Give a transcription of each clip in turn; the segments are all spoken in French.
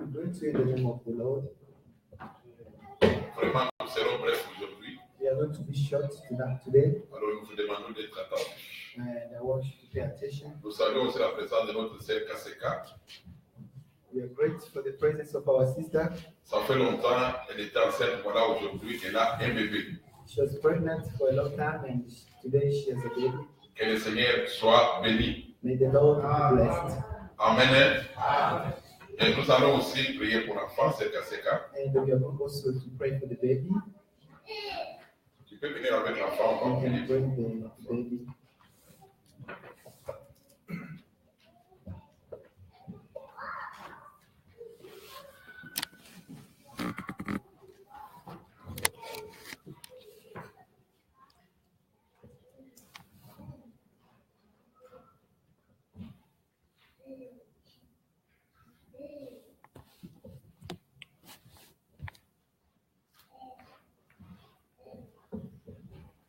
We greet you in the name of the Lord. Vraiment, nous serons brefs aujourd'hui. We are going to be short today. Alors, nous vous demandons d'être attentifs. And I want you to pay attention. Nous saluons aussi la présence de notre sœur Kaseka. We are grateful for the presence of our sister. Ça fait longtemps, elle était enceinte, voilà, aujourd'hui, elle a un bébé. She was pregnant for a long time and today she has a baby. Que le Seigneur soit béni. May the Lord be blessed. Amen. Amen. Et nous allons aussi prier pour l'enfant, sœur Kaseka. And we are going also to pray for the baby. Tu peux venir avec l'enfant, on va You can prier. bring the baby.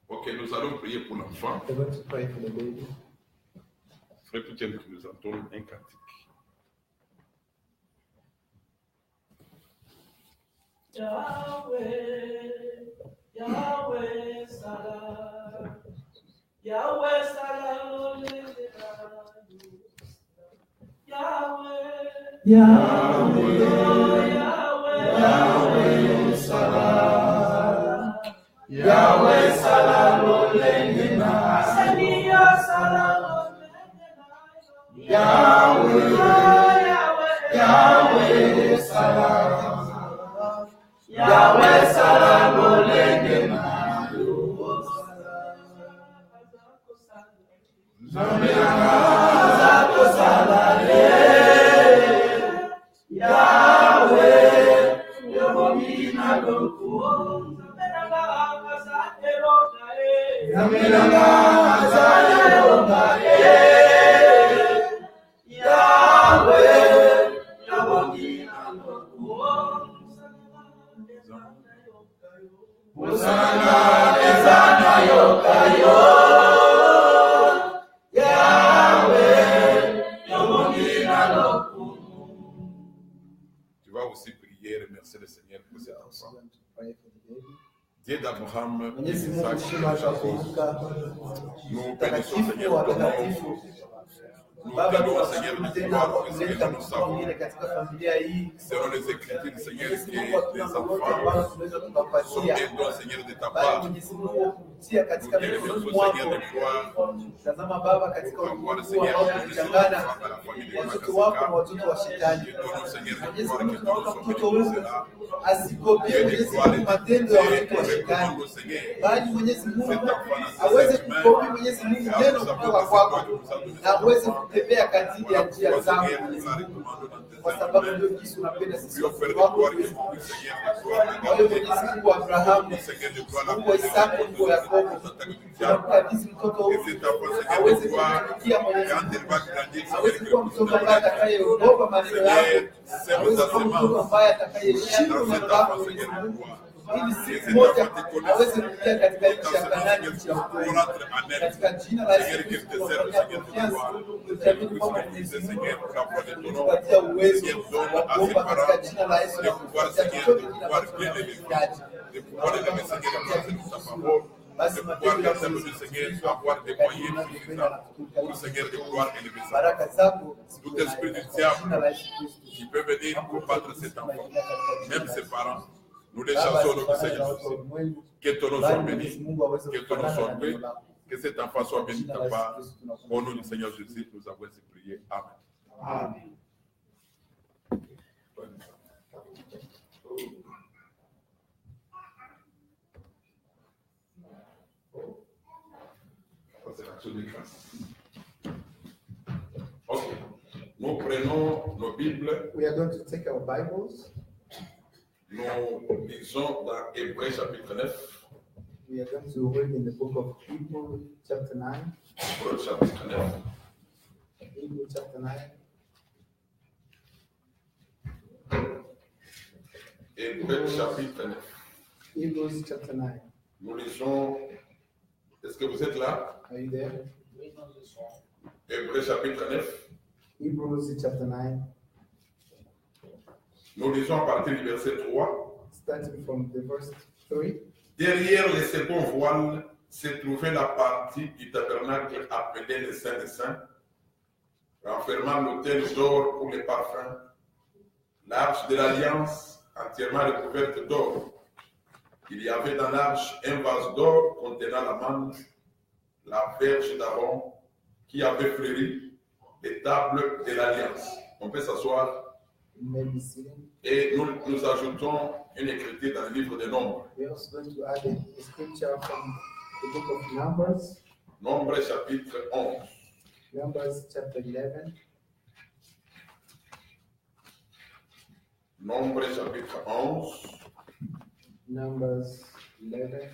Ok, nous allons prier pour l'enfant. We're going to pray for the baby. Frère Poutier, que nous entendons un cantique. Yahweh, Yahweh Salah, Yahweh Salah, Yahweh, Yahweh, Yahweh Salah, Yahweh Salah, Yahweh, Yahweh Salah. Yahweh salam olenge mayo zako salale Yahweh yomina loku zamelanga zaeronga Yahweh yomina loku Musanga ezana yokayo Yahweh yomongina lokumu. Tu vas aussi prier et remercier le Seigneur pour cet We're also enfant. going to pray for the baby. Dieu d'Abraham, Mwenyezi Mungu Isaac, mshima wa Jacob, kuinuka nous bénissons mtakatifu Seigneur wa ton nom. watakatifu. Nous Baba, bénissons Seigneur de tunashukuru gloire, tena Seigneur kuleta que nous mtoto savons. mwingine katika familia hii. Selon les Écritures, Seigneur, Mwenyezi que Mungu les hatuna lolote ambalo enfants tunaweza sont tukapatia, des dons, Seigneur, de ta bali part. Mwenyezi Mungu kupitia Nous katika te mikononi remercions, mwako. Seigneur, de gloire. Tazama Baba, katika Pour avoir, ulimwengu Seigneur, ambao donné ces kuchangana enfants à la famille de watoto wako na Makaseka. watoto wa shetani. Que ton nom, Seigneur, de Mwenyezi gloire, Mungu que ton nom tunaomba soit mtoto béni pour huyu cela. asikopie Dieu de Mwenyezi gloire Mungu et matendo de ya Dieu, watoto wa on shetani, recommande au Seigneur. bali Mwenyezi Mungu Cet enfant dans ses aweze mains. kukopi Mwenyezi Mungu Et neno nous savons kutoka que kwako c'est toi qui nous as donné na cet aweze enfant. kutembea kadiri ya Voilà njia pourquoi, zako Seigneur, Mwenyezi nous la Mungu, recommandons dans tes kwa sababu mains. ndio jinsi unapenda sisi Prions, Père de wako gloire, que Mwenyezi tu Mungu. puisses, Seigneur, de gloire, Kwa hiyo regarder. Mwenyezi Mungu wa Abrahamu, Seigneur de gloire, la Mungu wa Isaka, Mungu wa Yakobo, tunamkabidhi mtoto et huyu cet enfant, Seigneur aweze de gloire, kutumikia Mwenyezi quand il Mungu, va grandir, aweze Seigneur, kuwa que mtoto nous ambaye atakayeogopa maneno yako, aweze kuwa mtoto ambaye atakayeheshimu neno lako Mwenyezi Mungu, ili siku moja aweze kuingia katika nchi ya Kanaani, nchi ya ukweli. Katika jina la Yesu Kristo tunafanya confiance, tukiamini kwamba Mwenyezi Mungu kutupatia uwezo wa kuomba katika jina la Yesu na kutupatia chochote kile ambacho tunahitaji. de pouvoir aimer, Seigneur, la grâce de ta parole, de pouvoir l'accepter, Seigneur, avoir des moyens suffisants pour, Seigneur, de pouvoir élever ça. Baraka zako Tout esprit du jina la diable Yesu Kristo. qui peut venir combattre cet enfant, même ses parents, nous les chassons au nom du Seigneur Jésus. Que ton nom soit béni, que ton nom soit béni, que cet enfant soit béni de ta part. Au nom du Seigneur Jésus, nous avons ainsi prié. Amen. Amen. C'est l'action de grâce. Ok. Nous prenons nos Bibles, We are going to take our Bibles. nous lisons dans Hébreux chapitre 9. We are going to read in the book of Hebrews chapter 9. Hébreux chapitre 9. Hebrews chapter 9. Hébreux chapitre 9. Hebrews chapter 9. Nous lisons. Est-ce que vous êtes là? Are you there? Hébreux chapitre 9. Hebrews chapter 9. Nous lisons à partir du verset 3. Starting from the verse 3. Derrière le second voile se trouvait la partie du tabernacle appelée le Saint des Saints, renfermant l'autel d'or pour les parfums, l'arche de l'Alliance entièrement recouverte d'or. Il y avait dans l'arche un vase d'or contenant la manne, la verge d'Aaron qui avait fleuri, les tables de l'Alliance. On peut s'asseoir. Et nous ajoutons une écriture dans le livre des Nombres. We are also going to add a scripture from the book of Numbers. Nombres chapitre 11. Numbers chapter 11. Nombres chapitre 11. Numbers 11.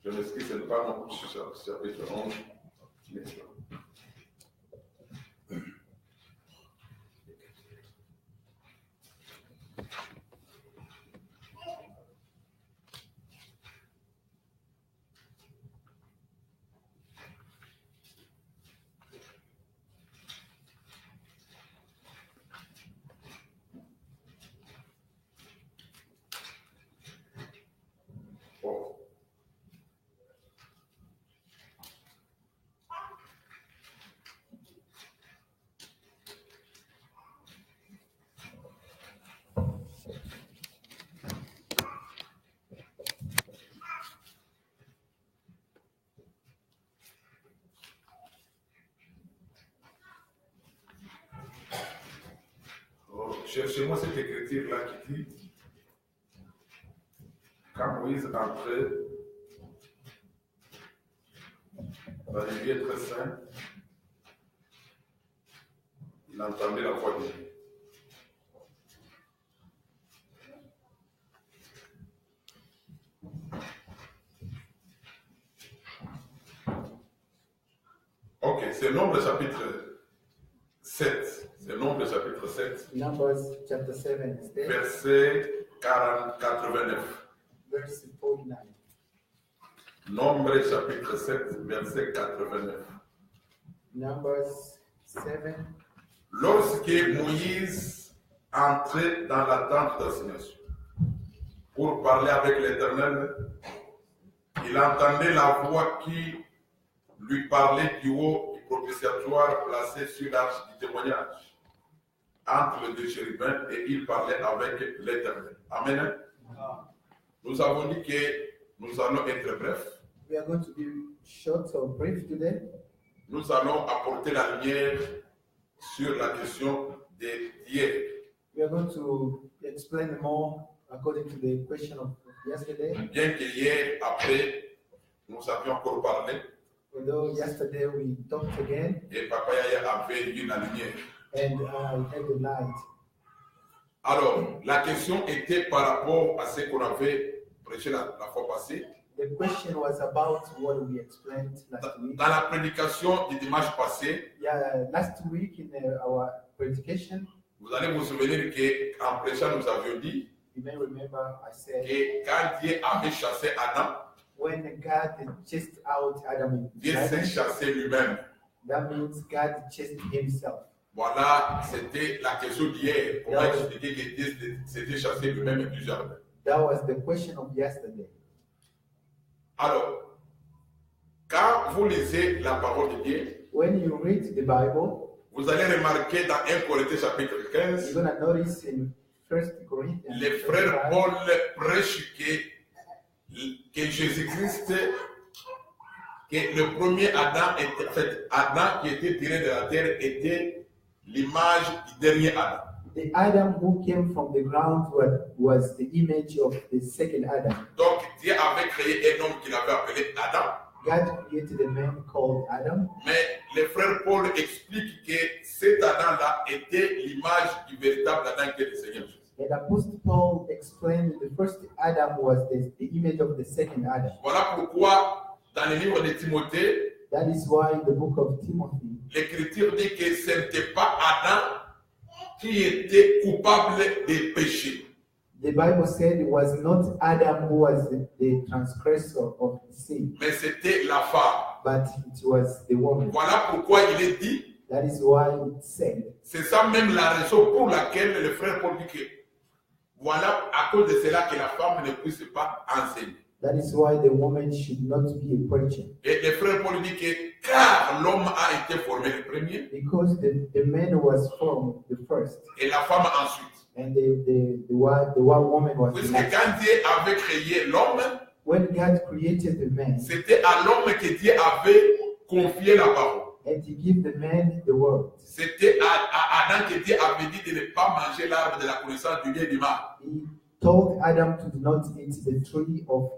Je m'excuse, ce n'est pas mon chapitre 11. Cherchez-moi cette écriture-là qui dit, quand Moïse entrait dans les lieux très saints, il entendait la voix de Dieu. Ok, c'est Nombre chapitre 7. C'est Nombre chapitre 7. Numbers chapter 7 is there. Verset 89. Verse 49. Nombre chapitre 7, verset 89. Numbers 7. Lorsque Moïse entrait dans la tente d'assignation pour parler avec l'Éternel, il entendait la voix qui lui parlait du haut du propitiatoire placé sur l'arche du témoignage, entre les deux chérubins, et il parlait avec l'Éternel. Amen. Nous avons dit que nous allons être brefs. We are going to be short or brief today. Nous allons apporter la lumière sur la question d'hier. We are going to explain more according to the question of yesterday. Bien que hier, après, nous avions encore parlé. Although yesterday we talked again. Et Papa Yaya avait vu la lumière. And I had the light. Alors, la question était par rapport à ce qu'on avait prêché la fois passée. The question was about what we explained last week. Dans la prédication du dimanche passé, Yeah, last week in our predication, vous allez vous souvenir qu'en prêchant, nous avions dit you may remember I said que quand Dieu avait chassé Adam, when God chased out Adam Dieu and s'est Eve, chassé lui-même. that means God chased himself. Voilà, c'était la question d'hier. Comment expliquer que Dieu s'était chassé lui-même du jardin? That was the question of yesterday. Alors, quand vous lisez la parole de Dieu, When you read the Bible, vous allez remarquer dans 1 Corinthiens chapitre 15, you're going to notice in 1 Corinthians, le frère Paul prêche que Jésus-Christ, que le premier Adam, était, en fait, Adam qui était tiré de la terre était l'image du dernier Adam. the Adam who came from the ground was the image of the second Adam. Donc Dieu avait créé un homme qu'il avait appelé Adam. God created a man called Adam. Mais le frère Paul explique que cet Adam-là était l'image du véritable Adam qui est le Seigneur Jésus. And Apostle Paul explained that the first Adam was the image of the second Adam. Voilà pourquoi dans le livre de Timothée, That is why in the book of Timothy, l'Écriture dit que ce n'était pas Adam qui était coupable des péchés. The Bible said it was not Adam who was the transgressor of the sin, mais c'était la femme. but it was the woman. Voilà pourquoi il est dit, That is why it said, c'est ça même la raison pour laquelle le frère Paul dit que voilà à cause de cela que la femme ne puisse pas enseigner. that is why the woman should not be a preacher. Et le frère Paul dit que car l'homme a été formé le premier Because the man was formed the first, et la femme ensuite. and the one woman was the Puisque last. quand Dieu avait créé l'homme, When God created the man, c'était à l'homme que Dieu avait confié la parole. and he gave the man the word, C'était à Adam que Dieu avait dit de ne pas manger l'arbre de la connaissance du bien et du mal. he told Adam to not eat the tree of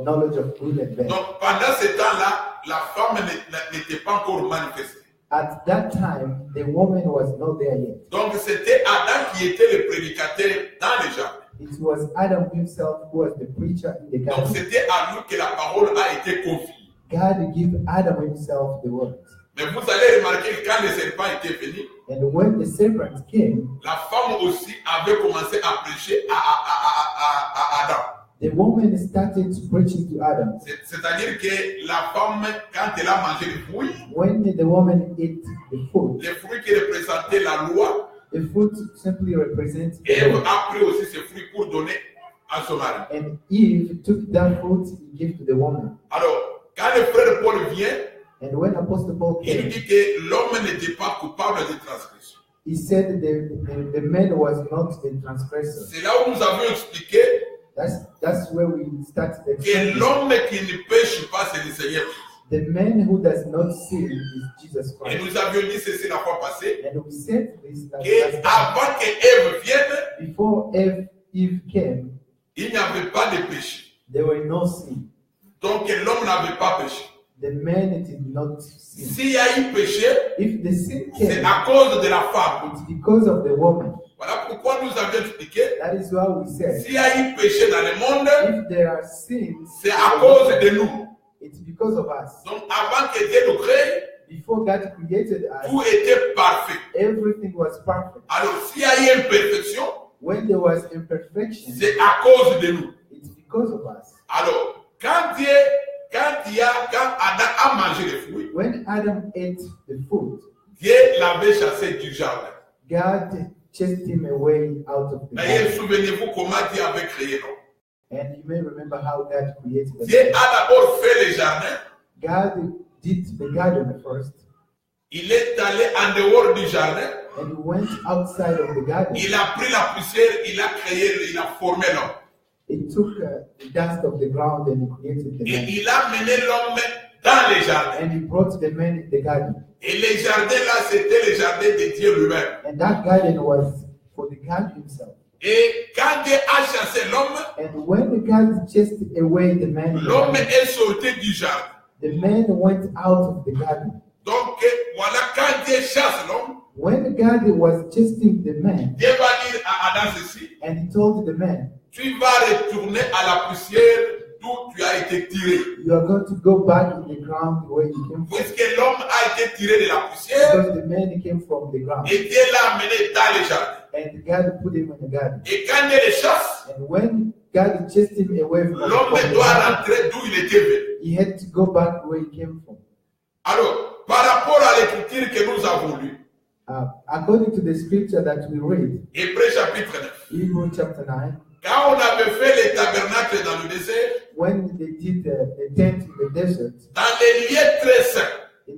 knowledge of good and bad. Donc pendant ce temps-là, la femme n'était pas encore manifestée. At that time, the woman was not there yet. Donc c'était Adam qui était le prédicateur dans le jardin. It was Adam himself who was the preacher in the Donc garden. c'était à lui que la parole a été confiée. God gave Adam himself the word. Mais vous allez remarquer que quand le serpent était venu, And when the serpent came, la femme aussi avait commencé à prêcher à Adam. the woman started preaching to Adam. C'est-à-dire que la femme, quand elle a mangé le fruit When the woman ate the fruit qui représentait la loi, the fruit simply represents the Ève law. a pris aussi ce fruit pour donner à son mari. And Eve took that fruit and gave to the woman. Alors, quand le frère Paul vient, And when Apostle Paul il nous came, dit que l'homme n'était pas coupable de transgression. he said the man was not the transgressor. C'est là où nous avions expliqué That's where we started que explaining. l'homme qui ne pêche pas, c'est le Seigneur. The man who does not sin is Jesus Et Christ. nous avions dit ceci la fois passée, And we said this last time. qu'avant que Ève vienne, Before Eve came, il n'y avait pas de péché. there were no sin. Donc l'homme n'avait pas péché. The man did not sin. S'il y a eu péché, If the sin c'est came, à cause de la femme. it's because of the woman. Voilà pourquoi nous avions expliqué, That is why we said, s'il y a eu péché dans le monde, if there are sins, c'est à cause de nous. it's because of us. Donc avant que Dieu nous crée, Before God created us, tout était parfait. everything was perfect. Alors s'il y a eu imperfection, When there was imperfection, c'est à cause de nous. it's because of us. Alors, quand Adam a mangé le fruit, When Adam ate the fruit, Dieu l'avait chassé du jardin. God chased him away out of the D'ailleurs, garden. souvenez-vous comment Dieu avait créé l'homme. And you may remember how God created the Dieu garden. a d'abord fait le jardin. God did the garden first, Il est allé en dehors du jardin. and he went outside of the garden. Il a pris la poussière, il a créé, il a formé l'homme. He took the dust of the ground and he created the Et man. il a mené l'homme dans les jardins. And he brought the man in the garden. Et les jardins là, c'était le jardin de Dieu lui-même. And that garden was for the God himself. Et quand Dieu a chassé l'homme, And when God chased away the man, in the l'homme garden, est sorti du jardin. the man went out of the garden. Donc voilà, quand Dieu chasse l'homme, When God was chasing the man, Dieu va dire à Adam ceci, and he told the man, tu vas retourner à la poussière d'où tu as été tiré. you are going to go back in the ground where you came from. Puisque l'homme a été tiré de la poussière, Because the man came from the ground. et Dieu l'a amené dans le jardin. And God put him in the garden. Et quand Dieu le chasse, And when God chased him away from l'homme the doit garden, rentrer d'où il était venu. he had to go back where he came from. Alors, par rapport à l'écriture que nous avons lue, According to the scripture that we read, Hébreux chapitre 9, Hebrews chapter 9, quand on avait fait les tabernacles dans le désert, when they did the tent in the desert, dans les lieux très saints, in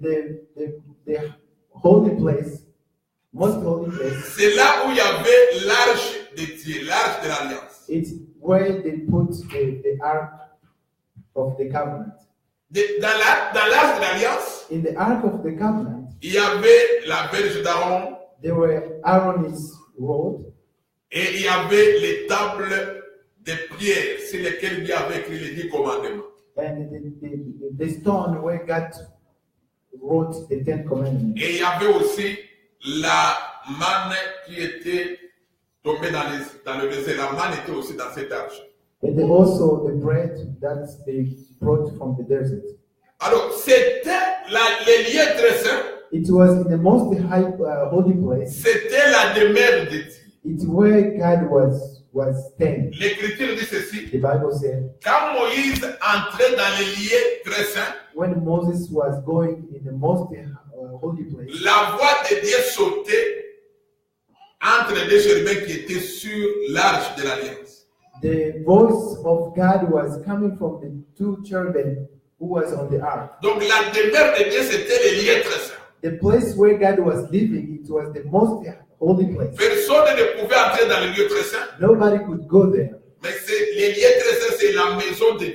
the holy place, most holy place, c'est là où il y avait l'arche de Dieu, l'arche de l'alliance. it's where they put the ark of the covenant. Dans l'arche de l'alliance, In the ark of the covenant, il y avait la verge d'Aaron there were Aaron's rod, et il y avait les tables de pierre sur lesquelles Dieu avait écrit les 10 commandements. and the stone where God wrote the Ten Commandments. Et il y avait aussi la manne qui était tombée dans le désert. La manne était aussi dans cette arche. And then also the bread that they brought from the desert. Alors, c'était les lieux très saints, It was in the most high holy place. c'était la demeure de Dieu. It's where God was was 10. L'Écriture dit ceci. The Bible said, Quand Moïse entrait dans les lieux très saints, when Moses was going in the most holy place, la voix de Dieu sautait entre les deux chérubins qui étaient sur l'arche de l'Alliance. the voice of God was coming from the two cherubim who was on the ark. Donc la demeure de Dieu, c'était les lieux très saints. The place where God was living, it was the most holy place. Personne ne pouvait entrer dans les lieux très saints. Nobody could go there. Mais les lieux très saints, c'est la maison de Dieu.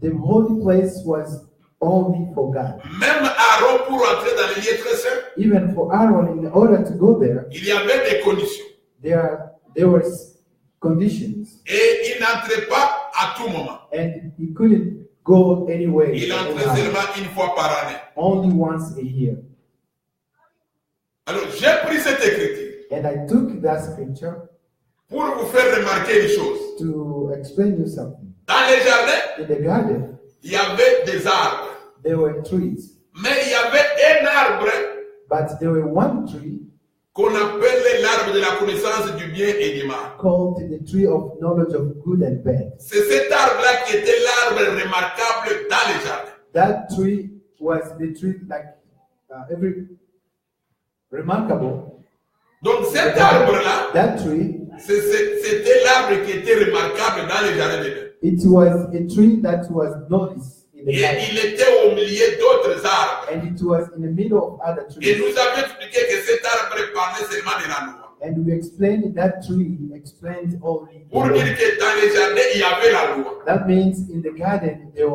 The holy place was only for God. Même Aaron, pour entrer dans les lieux très saints, Even for Aaron, in order to go there, il y avait des conditions. there were conditions, Et il n'entrait pas à tout moment. and he couldn't go anywhere. Il entrait seulement une fois par année. Only once a year. Alors, j'ai pris cette écriture And I took that scripture pour vous faire remarquer une chose. to explain you something. Dans les jardins, In the garden, il y avait des arbres. there were trees, Mais il y avait un arbre but there were one tree qu'on appelle l'arbre de la connaissance du bien et du mal. called the tree of knowledge of good and bad. C'est cet arbre-là qui était l'arbre remarquable dans les jardins. That tree was the tree like every remarkable. Donc cet arbre-là, That tree, c'était l'arbre qui était remarquable dans les jardins d'Éden. it was a tree that was noticed in the Et garden, il était au milieu d'autres arbres. and it was in the middle of other Et trees. nous avons expliqué que cet arbre parlait seulement de la loi. And we explained that tree explains only the Pour law. dire que dans les jardins, il y avait la loi. That means in the garden there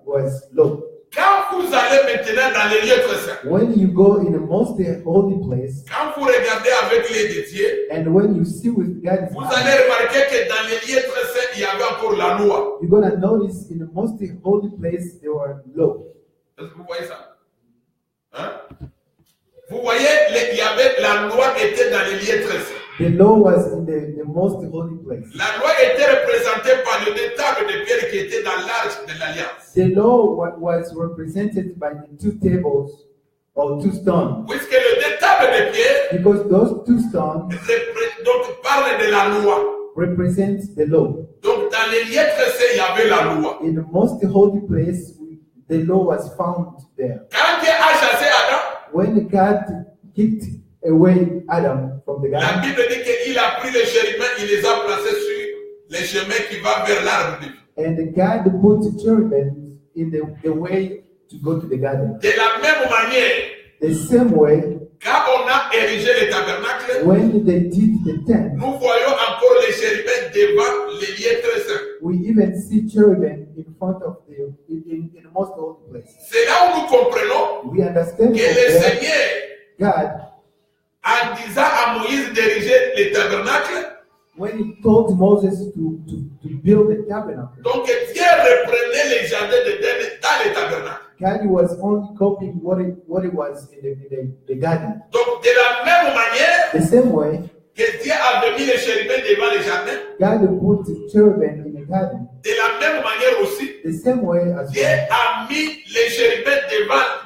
was law. Quand vous allez maintenant dans les lieux très saints, When you go in the most holy place, quand vous regardez avec les détiers, and when you see with God's vous eyes, allez remarquer que dans les lieux très saints, il y avait encore la loi. you're gonna notice in the most holy place there were law. Est-ce que vous voyez ça? Hein? Vous voyez, il y avait la loi était dans les lieux très saints. The law was in the most holy place. La loi était représentée par le deux tables de pierre qui étaient dans l'arche de l'Alliance. The law was represented by the two tables or two stones, Puisque le deux tables de pierre because those two stones donc, parlent de la loi. represent the law. Donc dans les lieux très saints, il y avait la loi. In the most holy place, the law was found there. Quand Dieu a chassé Adam, When God kicked away Adam from the la garden, Bible dit qu'il a pris les chérubins, il les a placés sur les chemins qui vont vers l'arbre de vie. and God put the cherubim in the way to go to the garden. De la même manière, The same way, quand on a érigé le tabernacle, when they did the tent, nous voyons encore les chérubins devant les lieux très saints. we even see cherubim in front of in the most holy place. C'est là où nous comprenons We understand que that le there, Seigneur, God, en disant à Moïse d'ériger le tabernacle, when he told Moses to build the tabernacle, donc Dieu reprenait les jardins d'Éden dans le tabernacle. God was only copying what it was in the garden. Donc de la même manière The same way, que Dieu avait mis les chérubins devant les jardins, God put the cherubim in the garden. de la même manière aussi, The same way as Dieu well, a mis les chérubins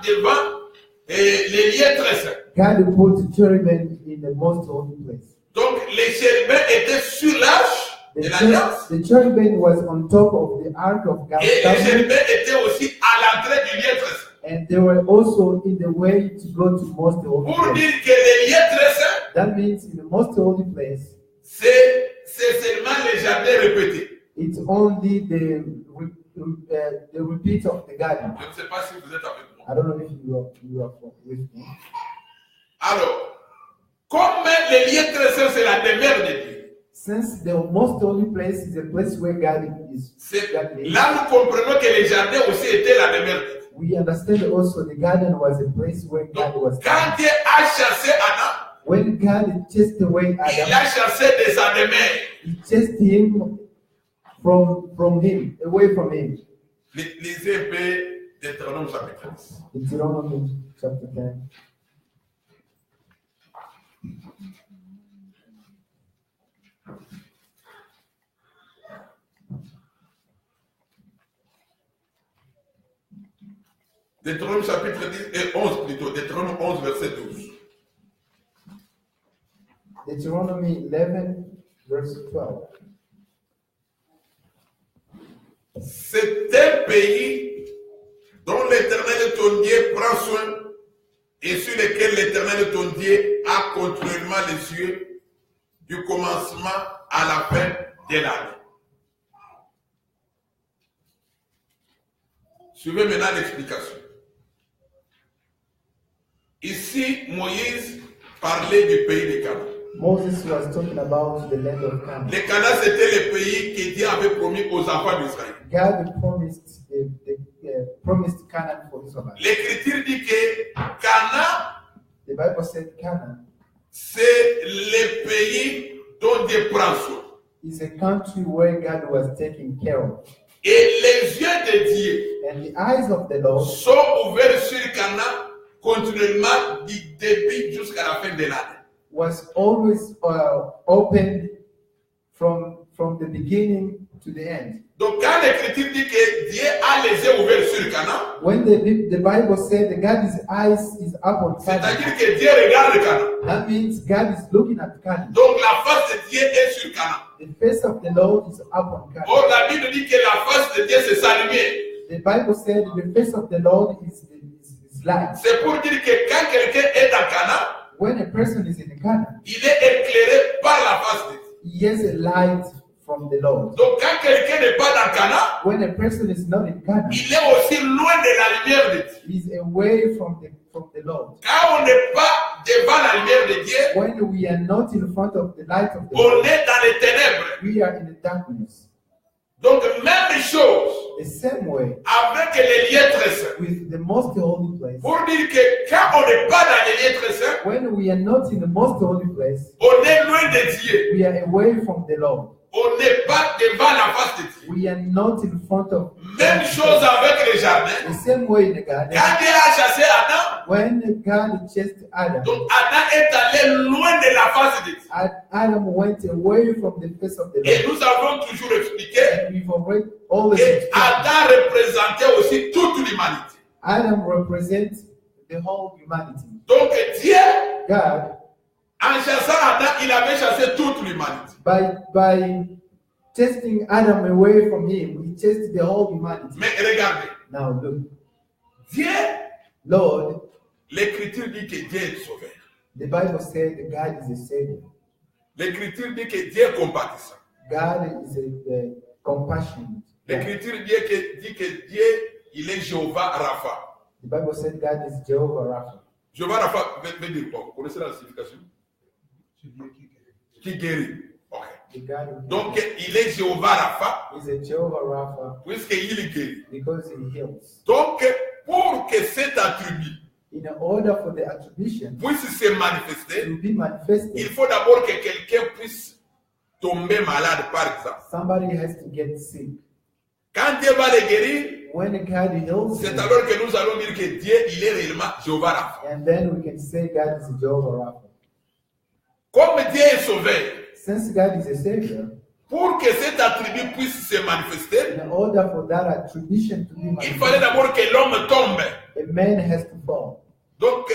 devant les lieux très saints. God put the cherubim in the most holy place. Donc les chérubins étaient sur l'arche de l'Alliance The cherubim was on top of the ark of God's et les covenant, chérubins étaient aussi à l'entrée du lieu très saint. and they were also in the way to go to most holy Pour place. dire que les lieux très saints, That means in the most holy place, c'est seulement les jardins répétés. it's only the repeat of the garden. Je ne sais pas si vous êtes avec moi. I don't know if you are with me. Alors, comme les lieux très saints, c'est la demeure de Dieu. Since the most holy place is a place where God is, God lives, Là, nous comprenons que les jardins aussi étaient la demeure de Dieu. we understand also the garden was a place where God Donc, was. quand Dieu a chassé Adam, When God chased away il Adam, l'a chassé de sa demeure. he chased him from him, away from him. Lisez un peu Deutéronome chapitre 10. Deuteronomy chapter 10. Deutéronome chapitre 10 et 11 plutôt. Deutéronome 11 verset 12. Deuteronomy 11, verse 12. C'est un pays dont l'Éternel ton Dieu prend soin et sur lequel l'Éternel ton Dieu a continuellement les yeux du commencement à la fin de l'année. Suivez maintenant l'explication. Ici, Moïse parlait du pays de Canaan. Moses was talking about the land of Canaan. Le Canaan, c'était le pays que Dieu avait promis aux enfants d'Israël. God promised Canaan for Israel. L'Écriture dit que Canaan, The Bible said Canaan c'est le pays dont Dieu prend soin. is a country where God was taking care of. Et les yeux de Dieu And the eyes of the Lord sont ouverts sur Canaan continuellement du début jusqu'à la fin de l'année. was always open from the beginning to the end. Donc quand l'Écriture dit que Dieu a les yeux ouverts sur Canaan, When the Bible said that God's eyes is up on Canaan, c'est-à-dire que Dieu regarde Canaan. that means God is looking at Canaan. Donc la face de Dieu est sur Canaan. The face of the Lord is up on Canaan. Or la Bible dit que la face de Dieu c'est sa lumière. The Bible said the face of the Lord is light. C'est pour dire que quand quelqu'un est dans Canaan, When a person is in Canaan, il est éclairé par la face de Dieu. he has a light from the Lord. Donc quand quelqu'un n'est pas dans Canaan, When a person is not in Canaan, il est aussi loin de la lumière de Dieu. he is away from the Lord. Quand on n'est pas devant la lumière de Dieu, When we are not in front of the light of the on Lord, est dans les ténèbres. we are in the darkness. Donc même chose The same way avec les lieux très saints. with the most holy place. Pour dire que quand on n'est pas dans les lieux très saints, When we are not in the most holy place, on est loin de Dieu. we are away from the Lord. On n'est pas devant la face de Dieu. We are not in front of Même chose avec les jardins. the same way in the garden. Quand Dieu a chassé Adam, When God chased Adam, donc Adam est allé loin de la face de Dieu. Adam went away from the face of the Et Lord. nous avons toujours expliqué And we've already always que explained, Adam représentait aussi toute l'humanité. Adam represents the whole humanity. Donc Dieu, God, en chassant Adam, il avait chassé toute l'humanité. by chasing Adam away from him, he chased the whole humanity. Mais regardez, Now look, Dieu, Lord, l'Écriture dit que Dieu est sauveur. the Bible said that God is a savior. L'Écriture dit que Dieu est compatissant. God is a compassionate. L'Écriture dit que Dieu, il est Jéhovah Rapha. The Bible said God is Jehovah Rapha. Jéhovah Rapha veut dire quoi? Vous connaissez la signification? Qui guérit. Ok. The God who Donc, il est Jéhovah Rapha, is a Jehovah Rapha puisqu'il guérit. because he heals. Donc, pour que cet attribut In order for the attribution puisse se manifester, to be manifested, il faut d'abord que quelqu'un puisse tomber malade, par exemple. somebody has to get sick. Quand Dieu va le guérir, When God heals c'est him, alors que nous allons dire que Dieu, il est réellement Jéhovah Rapha. and then we can say God is Jehovah Rapha. Comme Dieu est sauveur, Since God is a savior, pour que cet attribut puisse se manifester, in order for that attribution to be il fallait manifested, d'abord que l'homme tombe. a man has to fall. Donc,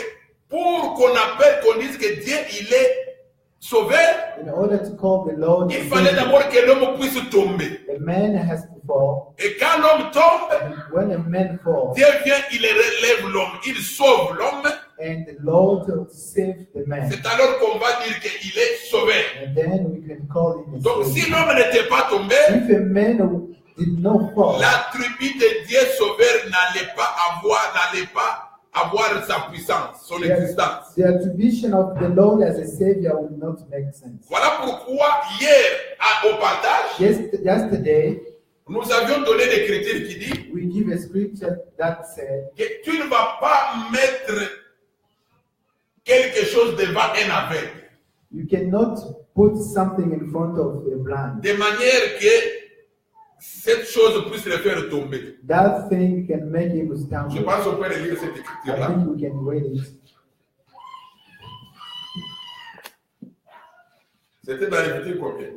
pour qu'on dise que Dieu, il est sauveur, In order to call the Lord, il a fallait savior, d'abord que l'homme puisse tomber. a man has to fall. Et quand l'homme tombe, And when a man falls, Dieu vient, il relève l'homme, il sauve l'homme. and the Lord save the man, C'est alors qu'on va dire qu'il est sauveur. and then we can call him a Donc, si savior. l'homme n'était pas tombé, If a man did not fall, l'attribut de Dieu sauveur n'allait pas avoir sa puissance, son existence. the attribution of the Lord as a savior will not make sense. Voilà pourquoi hier, au partage, Yesterday, nous avions donné l'écriture qui dit we give a scripture that said, que tu ne vas pas mettre quelque chose devant un aveugle, you cannot put something in front of a blind. de manière que cette chose puisse le faire tomber. That thing can make him Je stumble. pense qu'on peut lire cette I écriture-là. think we can read it. C'était dans l'écriture combien?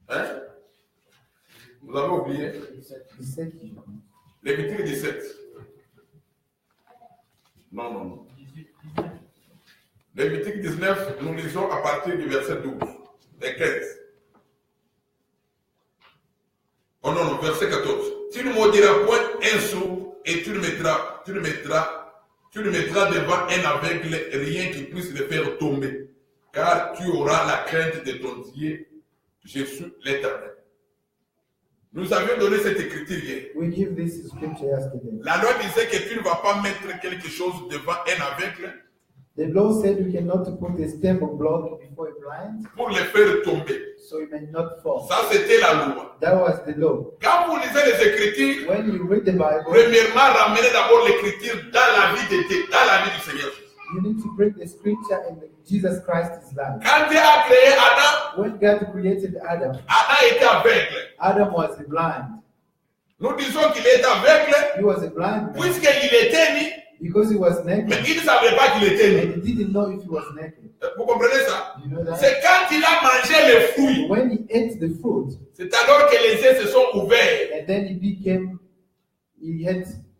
Hein? Vous avez oublié? L'écriture 17. Non. Lévitique 19, nous lisons à partir du verset 12, et 15. Oh non, non, verset 14. Tu ne maudiras point un sou et tu ne mettras devant un aveugle rien qui puisse le faire tomber, car tu auras la crainte de ton Dieu, Jésus l'Éternel. Nous avions donné cette écriture hier. We give this scripture yesterday. La loi disait que tu ne vas pas mettre quelque chose devant un aveugle The law said you cannot put a stumble block before a blind, pour le faire tomber. so he may not fall. Ça, c'était la loi. That was the law. Quand vous lisez les Écritures, When you read the Bible, premièrement, ramenez d'abord l'Écriture dans la vie de Dieu, dans la vie du Seigneur. you need to bring the scripture in Jesus Christ's life. Quand Dieu a créé Adam, When God created Adam, Adam était aveugle. Adam was blind. Nous disons qu'il est aveugle He was a blind man puisqu'il était né, because he was mais naked, il ne savait pas qu'il était né. and he didn't know if he was naked. Vous comprenez ça? You know that? C'est quand il a mangé les fruits, When he ate the fruit, c'est alors que les yeux se sont ouverts. and then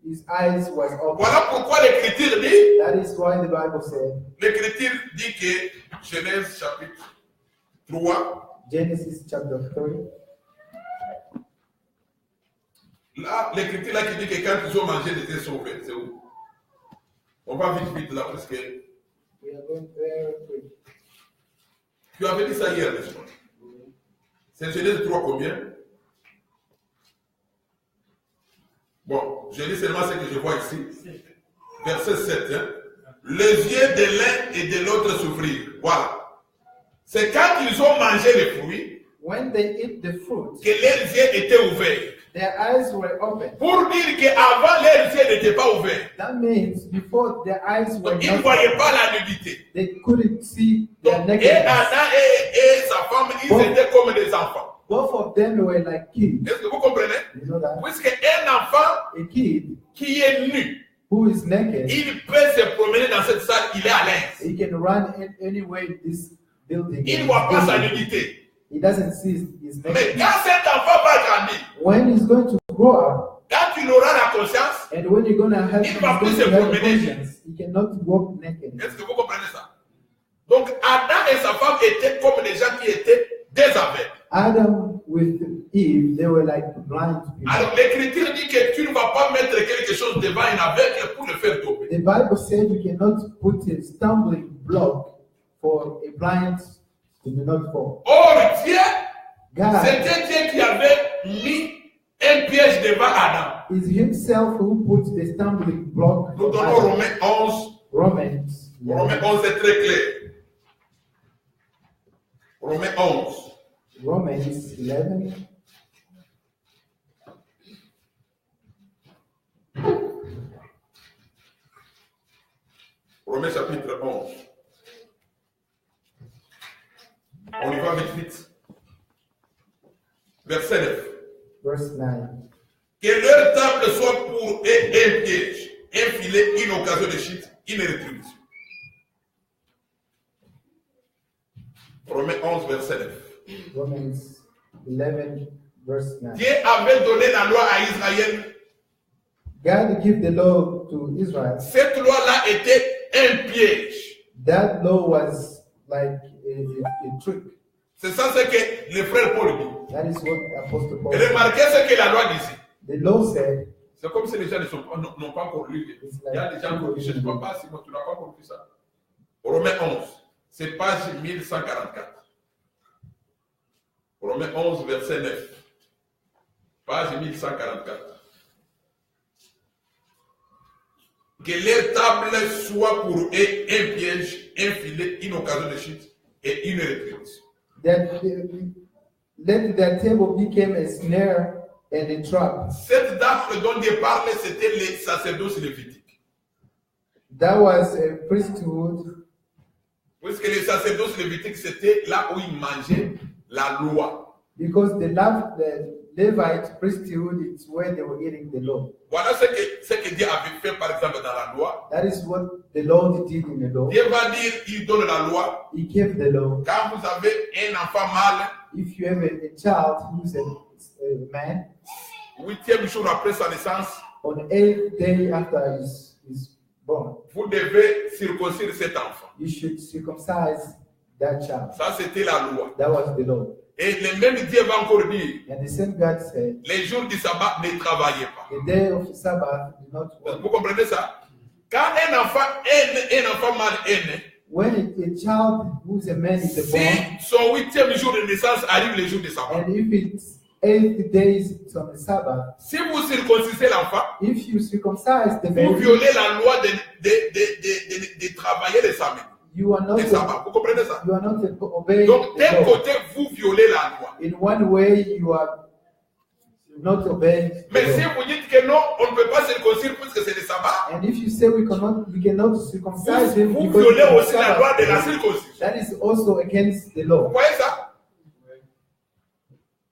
his eyes was open. Voilà pourquoi l'Écriture dit, That is why the Bible said, l'Écriture dit que, Genèse chapitre 3, Genesis chapter 3, là, l'Écriture là qui dit que quand ils ont mangé, les yeux sont ouverts. C'est où? On va vite là, parce que we are going very quick. tu avais dit ça hier, n'est-ce pas? C'est Genèse 3 combien? Bon, je lis seulement ce que je vois ici. Verset 7. Hein? Les yeux de l'un et de l'autre s'ouvrirent. Voilà. C'est quand ils ont mangé les fruits When they eat the fruit, que leurs yeux étaient ouverts. their eyes were open. Pour dire qu'avant, leurs yeux n'étaient pas ouverts. That means before their eyes were Donc, ils ne not voyaient open, pas la nudité. they couldn't see their Donc, et nakedness. Adam et sa femme, ils étaient comme des enfants. Both of them were like kids. Est-ce que vous comprenez? You know that? Puisqu'un enfant A kid qui est nu, who is naked, il peut se promener dans cette salle, il est à l'aise. he can run anywhere in this building. Il ne voit pas sa nudité. He doesn't see his Mais nakedness. quand cet enfant va grandir, When he's going to grow up, quand il aura la conscience, and when you're going to have, Il he's va going plus to se have promener. conscience, he cannot walk naked. est-ce que vous comprenez ça? Donc Adam et sa femme étaient comme des gens qui étaient des aveugles. Adam with Eve, they were like blind people. Alors l'Écriture dit que tu ne vas pas mettre quelque chose devant un aveugle pour le faire tomber. The Bible said you cannot put a stumbling block for a blind to do not fall. Or Dieu, God c'était Dieu qui avait mis un piège devant Adam. is himself who puts the stumbling block Nous for donnons Adam. Romains 11. Romans. Romains 11 est très clair. Romains 11. Romans 11. Romains chapitre 11. On y va vite. Verset 9. Verse 9. Que leur table soit pour eux un piège, un filet, une occasion de chute, une rétribution. Romains 11, verset 9. Romans 11, verse 9. Dieu avait donné la loi à Israël. God gave the law to Israel. Cette loi-là était un piège. That law was like a trick. C'est ça ce que le frère Paul dit. That is what Apostle Paul Et said. remarquez ce que la loi disait. The law said, C'est comme si les gens n'ont pas encore lu. Il y a des gens qui ne sais pas si tu n'as pas encore lu ça. Romains 11, c'est page 1144. Romains 11, verset 9. Page 1144. Que leur table soit pour eux un piège, un filet, une occasion de chute et une rétribution. that let their table became a snare and a trap. Cette date dont Dieu parle, c'était les sacerdoces lévitiques. That was a priesthood, Puisque les sacerdoces lévitiques, c'était là où ils mangeaient la loi. because the Levite priesthood is where they were eating the law. Voilà ce que Dieu avait fait, par exemple, dans la loi. That is what the Lord did in the law. Dieu va dire, il donne la loi. He gave the law. Quand vous avez un enfant mâle, If you have a child who's a man, 8e jour après sa naissance, on 8th day after his born, vous devez circoncire cet enfant. you should circumcise that child. Ça, c'était la loi. That was the law. Et le même Dieu va encore dire, And the same God said, les jours du sabbat, ne travaillez pas. the day of the Sabbath do not work. Vous comprenez ça? Quand un enfant mâle est né, When a child who's a man is si born, son 8e jour de naissance arrive le jour du sabbat, and if it's 8 days on the Sabbath, si vous circoncisez l'enfant, if you circumcise the vous baby, violez la loi de travailler les samedis. you are not Les sabbats. Vous comprenez ça? you are not obeying Donc, the d'un law. côté, vous violez la loi. In one way, you are not obeying Mais the si law. vous dites que non, on ne peut pas circoncire puisque c'est le sabbat, And if you say we cannot circumcise him vous because violez it's aussi the la loi de la Sabbath, circoncision. that is also against the Vous law. voyez ça?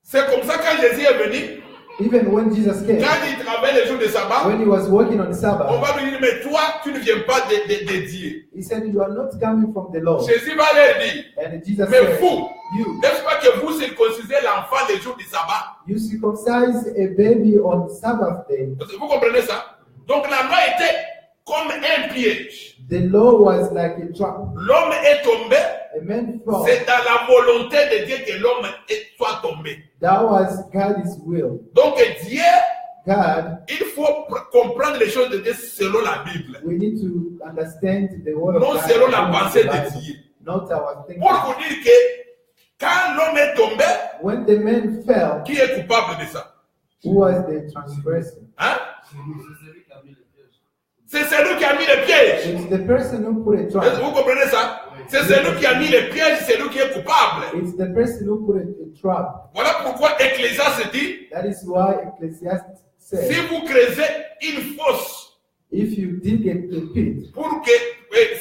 C'est comme ça quand Jésus est venu, Even when Jesus came, quand il travaillait les jours de sabbat, when he was working on the on Sabbath, va lui dire, mais toi, tu ne viens pas de Dieu. he said, "You are not coming from the law." Jésus va leur dire, And Jesus mais said, vous, "You, n'est-ce pas que vous circoncisez l'enfant les jours du sabbat? you circumcise a baby on Sabbath day." Vous comprenez ça? Donc la loi était comme un piège. The law was like a trap. L'homme est tombé, A man fell. c'est dans la volonté de Dieu que l'homme soit tombé. That was God's will. Donc Dieu, God, il faut comprendre les choses de Dieu selon la Bible. we need to understand the word of Non God, selon la according to pensée the de Bible, Dieu. not our thinking. Pour vous dire que quand l'homme est tombé, When the man fell, qui est coupable de ça? who was the transgressor? Hein? C'est celui qui a mis les pièges. It's the person who put a Vous trap. comprenez ça? C'est celui qui a mis les pièges, c'est lui qui est coupable. It's the person who put a trap. Voilà pourquoi Ecclésiaste dit, That is why Ecclesiastes si says, vous creusez une fosse, if you dig a pit, pour que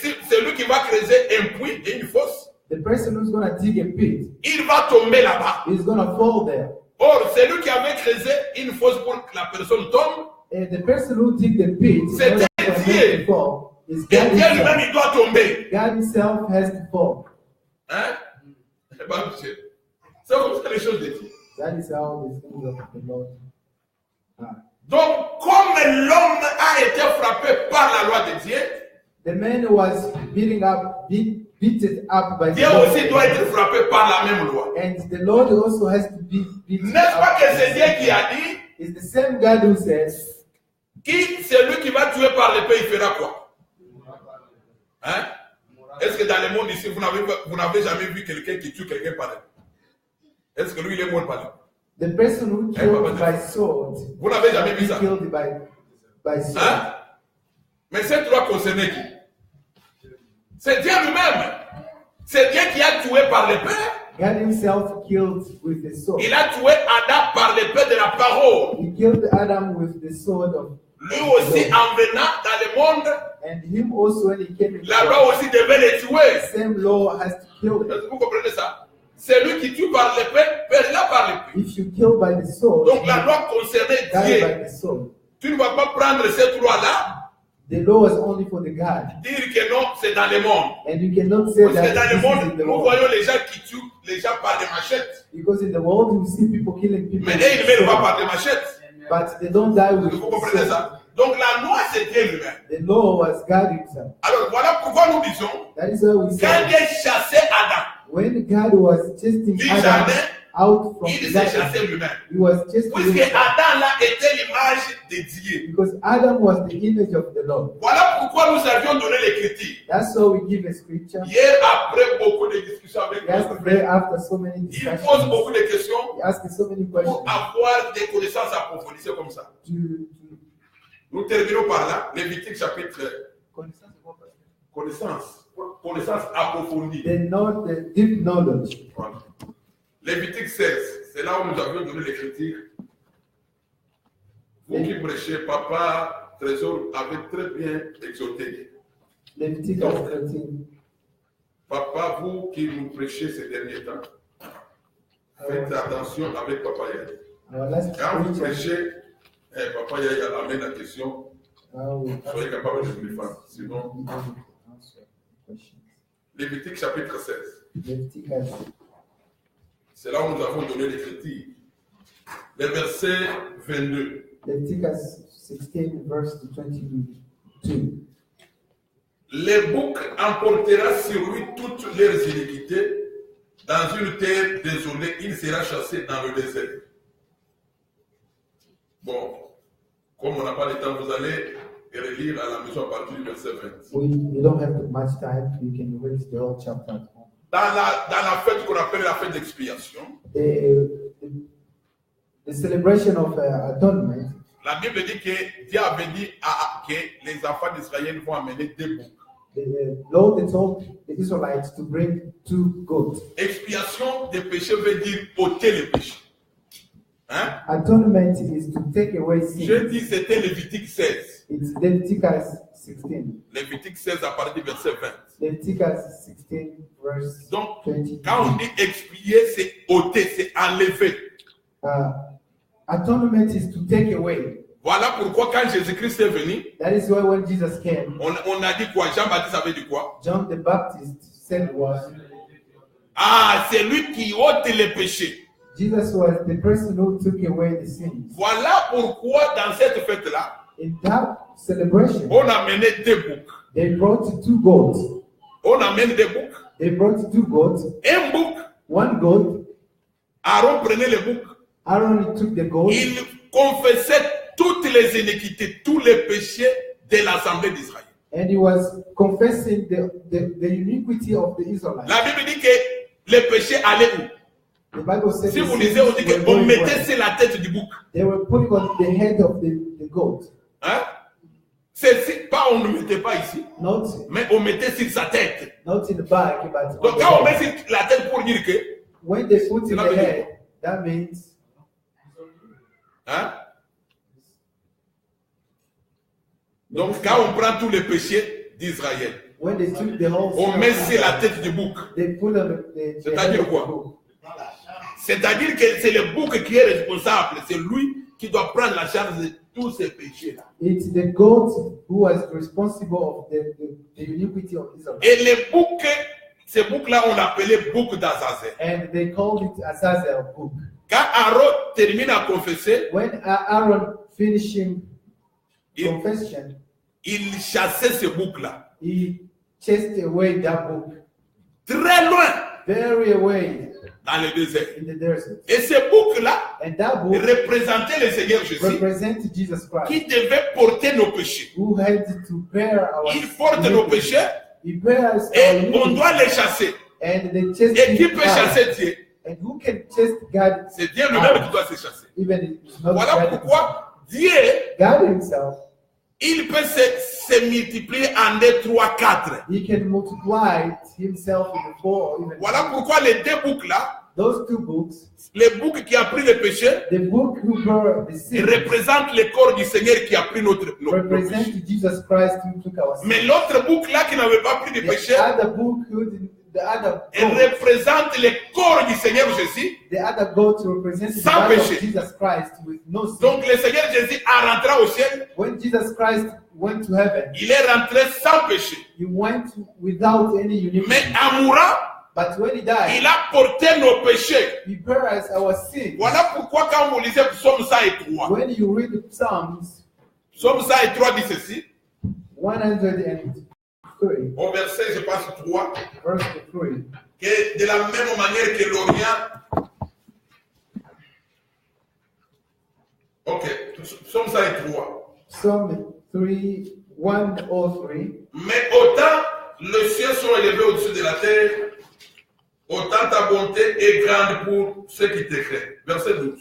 si celui qui va creuser un puits et une fosse, the person who's going to dig a pit il va tomber là-bas. is going to fall there. Or, celui qui avait creusé une fosse pour que la personne tombe, And the person who dig the pit in C'est order for Dieu. him to fall is et God Dieu himself. lui-même, il doit tomber. God himself has to fall. Hein? Eh ben, monsieur, c'est comme ça les choses de Dieu. That is how the things of the Lord are. Donc, comme l'homme a été frappé par la loi de Dieu, The man was beaten up by the Dieu Lord. aussi doit être frappé par la même loi. And the Lord also has to be beaten N'est-ce pas up. que c'est Dieu qui a dit, It's the same God who says, qui celui qui va tuer par l'épée, il fera quoi? Hein? Est-ce que dans le monde ici, vous n'avez jamais vu quelqu'un qui tue quelqu'un par l'épée? Est-ce que lui, il est mort par l'épée? the person who killed by sword, Vous n'avez jamais vu he ça? killed by sword. Hein? Mais cette loi concernait qui? C'est Dieu lui-même. C'est Dieu qui a tué par l'épée. God himself killed with the sword. Il a tué Adam par l'épée de la parole. He killed Adam with the sword of Lui aussi, en venant dans le monde, and him also when he came in. la loi aussi devait le tuer. The same law has to kill him. Vous comprenez ça? Celui qui tue par l'épée, perdra par l'épée. If you kill by the sword, Donc la loi concernait die Dieu. by the sword. Tu ne vas pas prendre cette loi-là, The law is only for the God. dire que non, c'est dans le monde. And you cannot say Parce que that dans le this is in monde, the nous world. voyons les gens qui tuent les gens par des machettes. Because in the world you see people killing people. Mais with eux, ils ne meurent pas sword, par des machettes. but they don't die with Vous comprenez sword. ça? Donc la loi, c'est Dieu lui-même. The law was God himself. Alors voilà pourquoi nous disons, That is why we quand say Dieu chassait Adam when God was chasing du Adam jardin, out from il the s'est garden, chassé lui-même. he was chasing Puisque him Adam là était l'image de Dieu. because Adam was the image of the Lord. Voilà pourquoi nous avions donné l'écriture. That's why we give a scripture. Hier, après beaucoup de discussions avec Yesterday, nous, after so many il pose discussions, beaucoup de questions he asked so many pour questions avoir des connaissances approfondies. C'est comme ça. to Nous terminons par là. Lévitique chapitre connaissance approfondie. the deep knowledge. Voilà. Lévitique 16, c'est là où nous avions donné l'écriture. Vous qui prêchez, papa Trésor avait très bien exhorté. Leviticus Donc, 13. Papa, vous qui nous prêchez ces derniers temps, faites attention avec Papa Yaya. Our last Quand vous scripture, prêchez, Papa Yaya amène la question, soyez capable de vous défendre. Sinon, answer questions. Lévitique chapitre 16, Leviticus, c'est là où nous avons donné l'écriture. Le verset 22. Leviticus 16, verse 22. les boucs emportera sur lui toutes leurs iniquités. Dans une terre désolée, il sera chassé dans le désert. Bon, comme on n'a pas le temps, vous allez relire à la maison à partir du verset 20. We don't have much time. You can read the whole chapter at home. Dans la fête qu'on appelle la fête d'expiation, The celebration of atonement, la Bible dit que Dieu avait dit que les enfants d'Israël vont amener deux boucs. the Lord had told the Israelites to bring 2 goats. Expiation des péchés veut dire ôter les péchés. Hein? Atonement is to take away sin. Je dis c'était Lévitique 16. It's Leviticus 16. Lévitique 16 à partir du verset 20. Leviticus 16 verse Donc, 20. quand on dit expier, c'est ôter, c'est enlever. Atonement is to take away. Voilà pourquoi quand Jésus-Christ est venu, That is why when Jesus came, on a dit quoi? Jean-Baptiste avait dit quoi? John the Baptist said was, Ah, c'est lui qui ôte les péchés. Jesus was the person who took away the sins. Voilà pourquoi dans cette fête-là, In that celebration, on a mené deux boucs. they brought 2 goats. On amène des boucs. They brought 2 goats. Un bouc, 1 goat. Aaron prenait le bouc. Aaron took the goat. Il confessait toutes les iniquités, tous les péchés de l'Assemblée d'Israël. And he was confessing the iniquity of the Israelites. La Bible dit que les péchés allaient où? The Bible says Si the vous sins lisez, on dit were qu'on going mettait where? sur la tête du bouc. They were putting on the head of the goat. Hein? C'est pas on ne mettait pas ici, Not mais on mettait sur sa tête. in the back, but Donc on quand on the met head. sur la tête pour dire que, When they put in C'est la the Bible. head, that means hein? Donc quand on prend tous les péchés d'Israël, when they took the whole on sin met of sur la Israel, tête du bouc. they put on the C'est-à-dire head of quoi? the goat. C'est-à-dire que c'est le bouc qui est responsable, c'est lui qui doit prendre la charge de tous ces péchés-là. It's the goat who was responsible of the iniquity of Israel. Et les boucs, ces boucs-là, on l'appelait bouc d'Azazel. And they called it Azazel book. Quand Aaron termine à confesser, When Aaron finishing il, confession, il chassait ce bouc-là. he chased away that book Très loin very away dans le désert. in the desert. Et ce bouc-là And that book représentait le Seigneur Jésus represented Jesus qui Christ, devait porter nos péchés. who had to bear our Il porte nos iniquities. péchés He bears our et on iniquities. doit les chasser. And they chased Et qui him peut out. chasser Dieu? And who can chase God? C'est Dieu lui-même qui doit se chasser. Even if it's not Voilà God himself. pourquoi Dieu, God himself, il peut se multiplier en 2, 3, 4. he can multiply himself in the 4 or even Voilà pourquoi les deux boucs-là, those 2 books, le bouc qui a pris le péché, the book who bore the sin représente le corps du Seigneur qui a pris nos péchés. represent Jesus Christ who took our sin. Mais l'autre bouc-là qui n'avait pas pris de péché, The other book who did, the other elle goat, représente le corps du Seigneur Jésus. the other goat represents the Sans body péché. of Jesus Christ with no sin. Donc le Seigneur Jésus a rentré au ciel, When Jesus Christ went to heaven, il est rentré sans péché. he went without any iniquity. Mais en mourant, But when he died, il a porté nos péchés. he bears our sins. Voilà pourquoi quand vous lisez Psaume 103, When you read the Psalms Psaume 103 dit ceci, 103, au verset, je pense, 3, verse 3, que de la même manière que l'Orient. Ok, Psaume 103. Psalm 3, 103. Mais autant les cieux sont élevés au-dessus de la terre, autant ta bonté est grande pour ceux qui te craignent. Verset 12.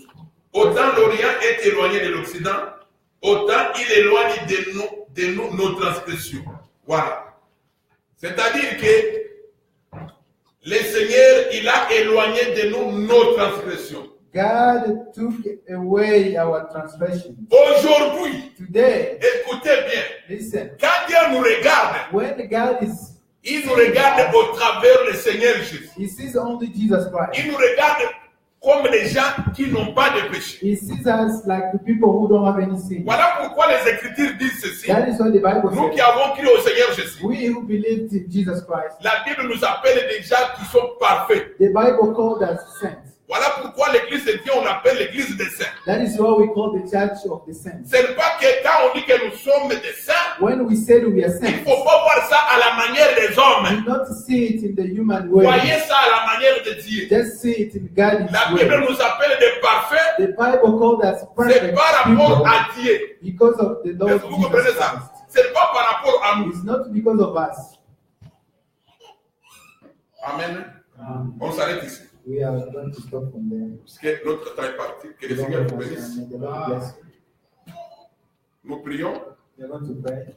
Autant l'Orient est éloigné de l'Occident, autant il éloigne de nous nos transgressions. Voilà. C'est-à-dire que le Seigneur, il a éloigné de nous nos transgressions. God took away our transgressions. Aujourd'hui, Today, écoutez bien, listen, quand Dieu nous regarde, when God is, il nous regarde au travers le Seigneur Jésus. he sees only Jesus Christ. Il nous regarde comme les gens qui n'ont pas de péché. He sees us like the people who don't have any sin. Voilà pourquoi les Écritures disent ceci. That is what the Bible Nous qui says. avons cru au Seigneur Jésus, We who believed in Jesus Christ, la Bible nous appelle des gens qui sont parfaits. the Bible called us saints. Voilà pourquoi l'église de Dieu, on l'appelle l'église des saints. That is why we call the church of the saints. Ce n'est pas que quand on dit que nous sommes des saints, When we say that we are il ne saints, faut pas voir ça à la manière des hommes. do not see it in the human way. Voyez ça à la manière de Dieu. Just see it in God's La Bible way. nous appelle des parfaits. The Bible called us C'est perfect par rapport people à Dieu. because of the Lord Est-ce que vous comprenez Jesus ça? Christ. Ce n'est pas par rapport à nous. It's not because of us. Amen. On s'arrête ici. We are going to stop from there. Parce que notre temps est parti. Que le The Lord Seigneur vous bless you bénisse. and may the Lord bless you. Nous prions. We are going to pray.